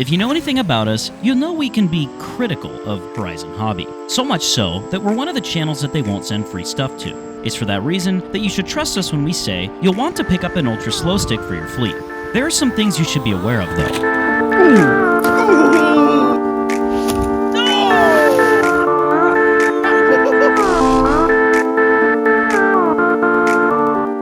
If you know anything about us, you'll know we can be critical of Horizon Hobby. So much so that we're one of the channels that they won't send free stuff to. It's for that reason that you should trust us when we say you'll want to pick up an ultra slow stick for your fleet. There are some things you should be aware of though.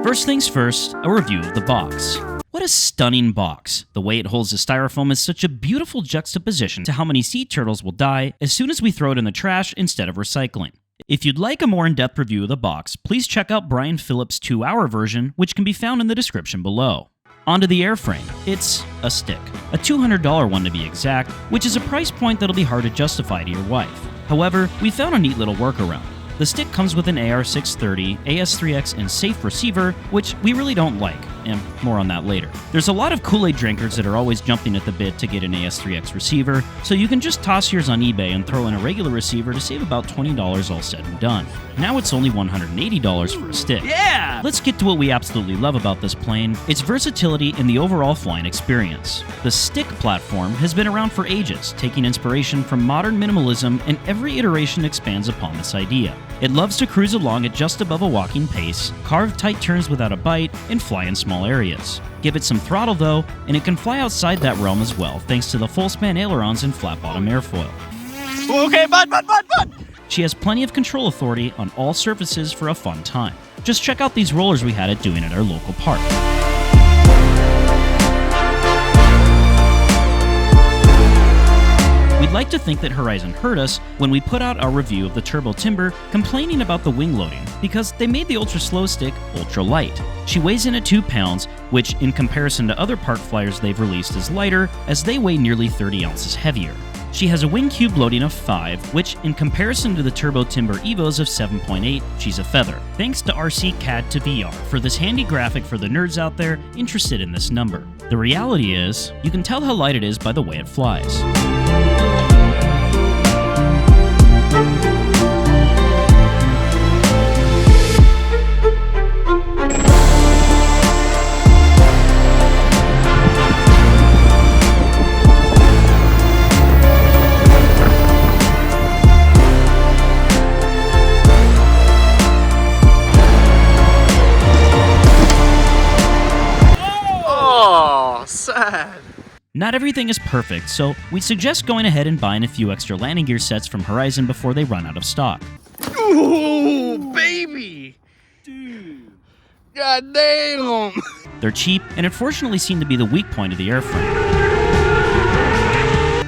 First things first, a review of the box. What a stunning box. The way it holds the styrofoam is such a beautiful juxtaposition to how many sea turtles will die as soon as we throw it in the trash instead of recycling. If you'd like a more in-depth review of the box, please check out Brian Phillips' 2-hour version, which can be found in the description below. Onto the airframe. It's a stick. A $200 one to be exact, which is a price point that'll be hard to justify to your wife. However, we found a neat little workaround. The stick comes with an AR630, AS3X, and safe receiver, which we really don't like, and more on that later. There's a lot of Kool-Aid drinkers that are always jumping at the bit to get an AS3X receiver, so you can just toss yours on eBay and throw in a regular receiver to save about $20 all said and done. Now it's only $180 for a stick. Yeah! Let's get to what we absolutely love about this plane, its versatility and the overall flying experience. The stick platform has been around for ages, taking inspiration from modern minimalism, and every iteration expands upon this idea. It loves to cruise along at just above a walking pace, carve tight turns without a bite, and fly in small areas. Give it some throttle though, and it can fly outside that realm as well thanks to the full span ailerons and flat bottom airfoil. Okay, bud! She has plenty of control authority on all surfaces for a fun time. Just check out these rollers we had it doing at our local park. We'd like to think that Horizon heard us when we put out our review of the Turbo Timber, complaining about the wing loading because they made the ultra slow stick ultra light. She weighs in at 2 pounds, which in comparison to other park flyers they've released is lighter, as they weigh nearly 30 ounces heavier. She has a wing cube loading of 5, which in comparison to the Turbo Timber Evos of 7.8, she's a feather. Thanks to RC CAD to VR for this handy graphic for the nerds out there interested in this number. The reality is, you can tell how light it is by the way it flies. Sad. Not everything is perfect, so we suggest going ahead and buying a few extra landing gear sets from Horizon before they run out of stock. Ooh, baby! Dude. God damn! They're cheap, and unfortunately seem to be the weak point of the airframe.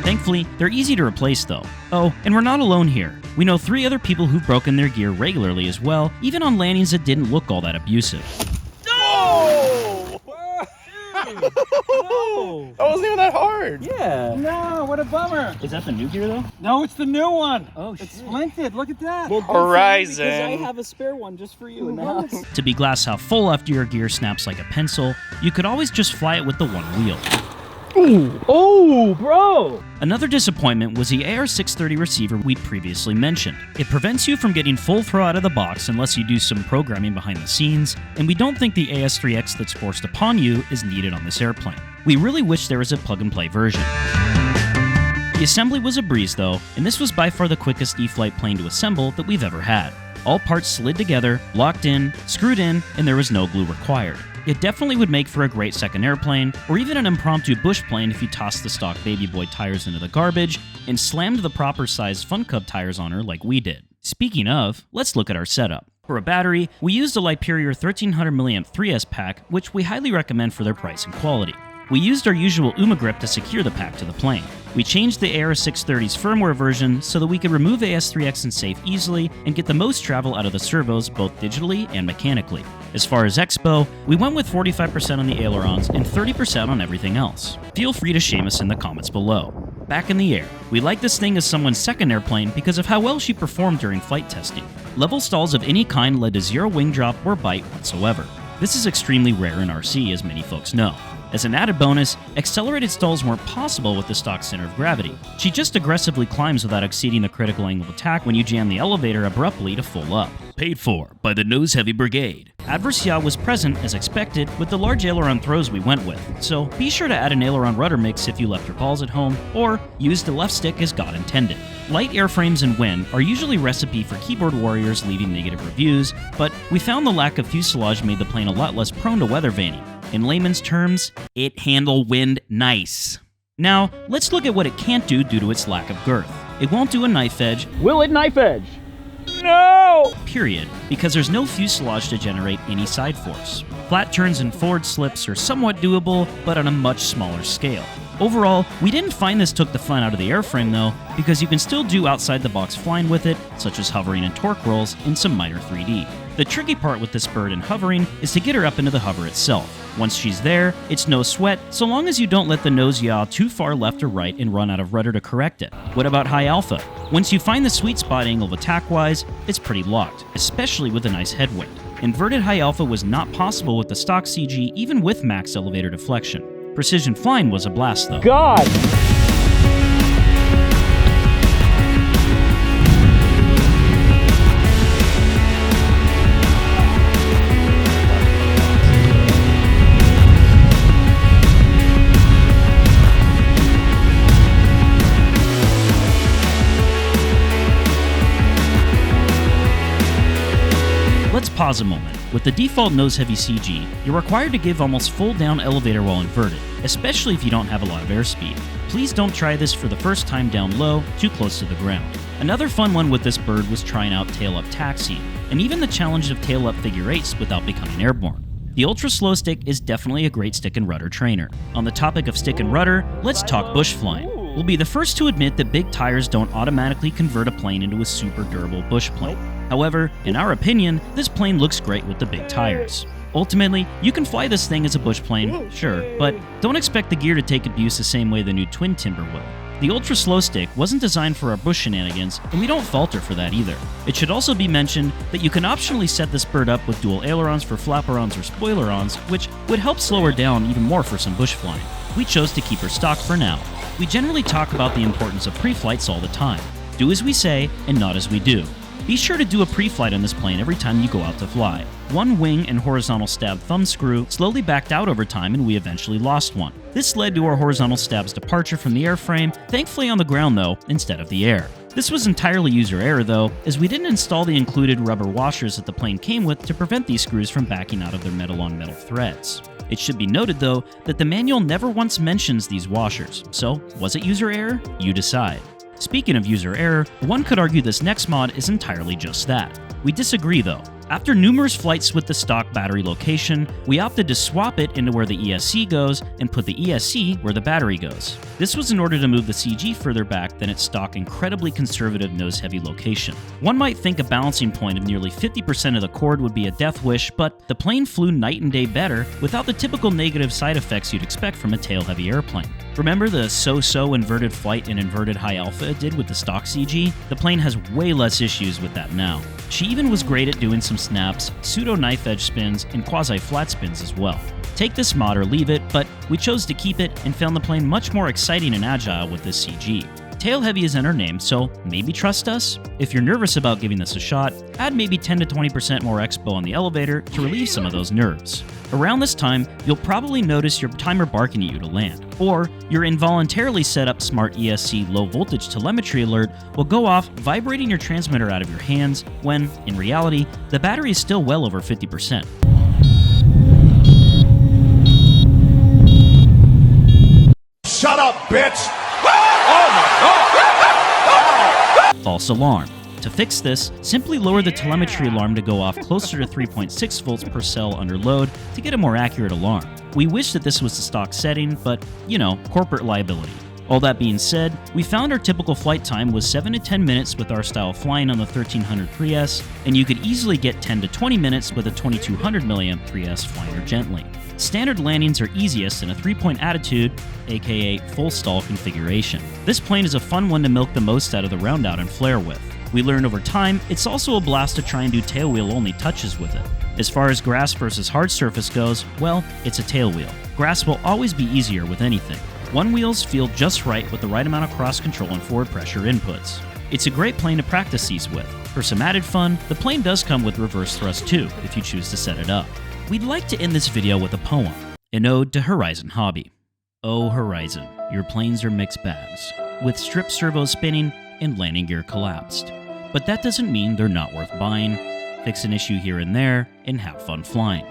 Thankfully, they're easy to replace though. Oh, and we're not alone here. We know 3 other people who've broken their gear regularly as well, even on landings that didn't look all that abusive. No! That wasn't even that hard. Yeah. No, what a bummer. Is that the new gear though? No, it's the new one. Oh, shit. It's splinted. Look at that. Well, Horizon. Because I have a spare one just for you in the house. To be glass half full after your gear snaps like a pencil, you could always just fly it with the one wheel. Ooh. Oh, bro. Another disappointment was the AR630 receiver we'd previously mentioned. It prevents you from getting full throw out of the box unless you do some programming behind the scenes, and we don't think the AS3X that's forced upon you is needed on this airplane. We really wish there was a plug-and-play version. The assembly was a breeze though, and this was by far the quickest E-flite plane to assemble that we've ever had. All parts slid together, locked in, screwed in, and there was no glue required. It definitely would make for a great second airplane, or even an impromptu bush plane if you tossed the stock Baby Boy tires into the garbage and slammed the proper sized Fun Cub tires on her like we did. Speaking of, let's look at our setup. For a battery, we used a Liperior 1300 mAh 3S pack, which we highly recommend for their price and quality. We used our usual UMA grip to secure the pack to the plane. We changed the AR630's firmware version so that we could remove AS3X and safe easily and get the most travel out of the servos both digitally and mechanically. As far as expo, we went with 45% on the ailerons and 30% on everything else. Feel free to shame us in the comments below. Back in the air, we like this thing as someone's second airplane because of how well she performed during flight testing. Level stalls of any kind led to 0 wing drop or bite whatsoever. This is extremely rare in RC, as many folks know. As an added bonus, accelerated stalls weren't possible with the stock center of gravity. She just aggressively climbs without exceeding the critical angle of attack when you jam the elevator abruptly to full up. Paid for by the Nose Heavy Brigade. Adverse yaw was present as expected with the large aileron throws we went with, so be sure to add an aileron rudder mix if you left your balls at home, or use the left stick as God intended. Light airframes and wind are usually recipe for keyboard warriors leaving negative reviews, but we found the lack of fuselage made the plane a lot less prone to weather vaning. In layman's terms, it handled wind nice. Now, let's look at what it can't do due to its lack of girth. It won't do a knife edge. Will it knife edge? No! Period, because there's no fuselage to generate any side force. Flat turns and forward slips are somewhat doable, but on a much smaller scale. Overall, we didn't find this took the fun out of the airframe though, because you can still do outside-the-box flying with it, such as hovering and torque rolls, and some minor 3D. The tricky part with this bird and hovering is to get her up into the hover itself. Once she's there, it's no sweat, so long as you don't let the nose yaw too far left or right and run out of rudder to correct it. What about high alpha? Once you find the sweet spot angle of attack-wise, it's pretty locked, especially with a nice headwind. Inverted high alpha was not possible with the stock CG even with max elevator deflection. Precision flying was a blast though. God! Let's pause a moment. With the default nose-heavy CG, you're required to give almost full down elevator while inverted, especially if you don't have a lot of airspeed. Please don't try this for the first time down low, too close to the ground. Another fun one with this bird was trying out tail-up taxiing, and even the challenge of tail-up figure eights without becoming airborne. The ultra slow stick is definitely a great stick and rudder trainer. On the topic of stick and rudder, let's talk bush flying. We'll be the first to admit that big tires don't automatically convert a plane into a super durable bush plane. However, in our opinion, this plane looks great with the big tires. Ultimately, you can fly this thing as a bush plane, sure, but don't expect the gear to take abuse the same way the new twin timber will. The ultra slow stick wasn't designed for our bush shenanigans, and we don't falter for that either. It should also be mentioned that you can optionally set this bird up with dual ailerons for flaperons or spoilerons, which would help slow her down even more for some bush flying. We chose to keep her stock for now. We generally talk about the importance of pre-flights all the time. Do as we say, and not as we do. Be sure to do a pre-flight on this plane every time you go out to fly. One wing and horizontal stab thumb screw slowly backed out over time and we eventually lost one. This led to our horizontal stab's departure from the airframe, thankfully on the ground though, instead of the air. This was entirely user error though, as we didn't install the included rubber washers that the plane came with to prevent these screws from backing out of their metal-on-metal threads. It should be noted though, that the manual never once mentions these washers, so was it user error? You decide. Speaking of user error, one could argue this next mod is entirely just that. We disagree though. After numerous flights with the stock battery location, we opted to swap it into where the ESC goes and put the ESC where the battery goes. This was in order to move the CG further back than its stock incredibly conservative nose-heavy location. One might think a balancing point of nearly 50% of the cord would be a death wish, but the plane flew night and day better without the typical negative side effects you'd expect from a tail-heavy airplane. Remember the so-so inverted flight and inverted high alpha it did with the stock CG? The plane has way less issues with that now. She even was great at doing some snaps, pseudo knife edge spins, and quasi-flat spins as well. Take this mod or leave it, but we chose to keep it and found the plane much more exciting and agile with this CG. Tail heavy is in our name, so maybe trust us? If you're nervous about giving this a shot, add maybe 10 to 20% more expo on the elevator to relieve some of those nerves. Around this time, you'll probably notice your timer barking at you to land, or your involuntarily set up smart ESC low voltage telemetry alert will go off vibrating your transmitter out of your hands when, in reality, the battery is still well over 50%. Shut up, bitch! False alarm. To fix this, simply lower the telemetry alarm to go off closer to 3.6 volts per cell under load to get a more accurate alarm. We wish that this was the stock setting, but, you know, corporate liability. All that being said, we found our typical flight time was 7 to 10 minutes with our style flying on the 1300 3S, and you could easily get 10 to 20 minutes with a 2200 mAh 3S flying her gently. Standard landings are easiest in a 3-point attitude, aka full stall configuration. This plane is a fun one to milk the most out of the round out and flare with. We learned over time, it's also a blast to try and do tailwheel only touches with it. As far as grass versus hard surface goes, well, it's a tailwheel. Grass will always be easier with anything. One wheels feel just right with the right amount of cross control and forward pressure inputs. It's a great plane to practice these with. For some added fun, the plane does come with reverse thrust too, if you choose to set it up. We'd like to end this video with a poem, an ode to Horizon Hobby. Oh Horizon, your planes are mixed bags, with strip servos spinning and landing gear collapsed. But that doesn't mean they're not worth buying. Fix an issue here and there, and have fun flying.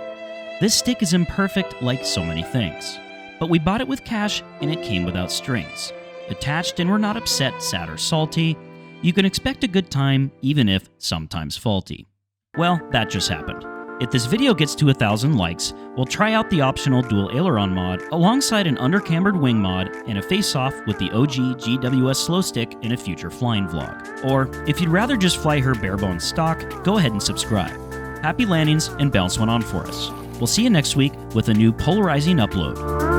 This stick is imperfect like so many things, but we bought it with cash and it came without strings. Attached and we're not upset, sad, or salty. You can expect a good time, even if sometimes faulty. Well, that just happened. If this video gets to 1,000 likes, we'll try out the optional dual aileron mod alongside an undercambered wing mod and a face-off with the OG GWS slow stick in a future flying vlog. Or, if you'd rather just fly her bare-bones stock, go ahead and subscribe. Happy landings and bounce one on for us. We'll see you next week with a new polarizing upload.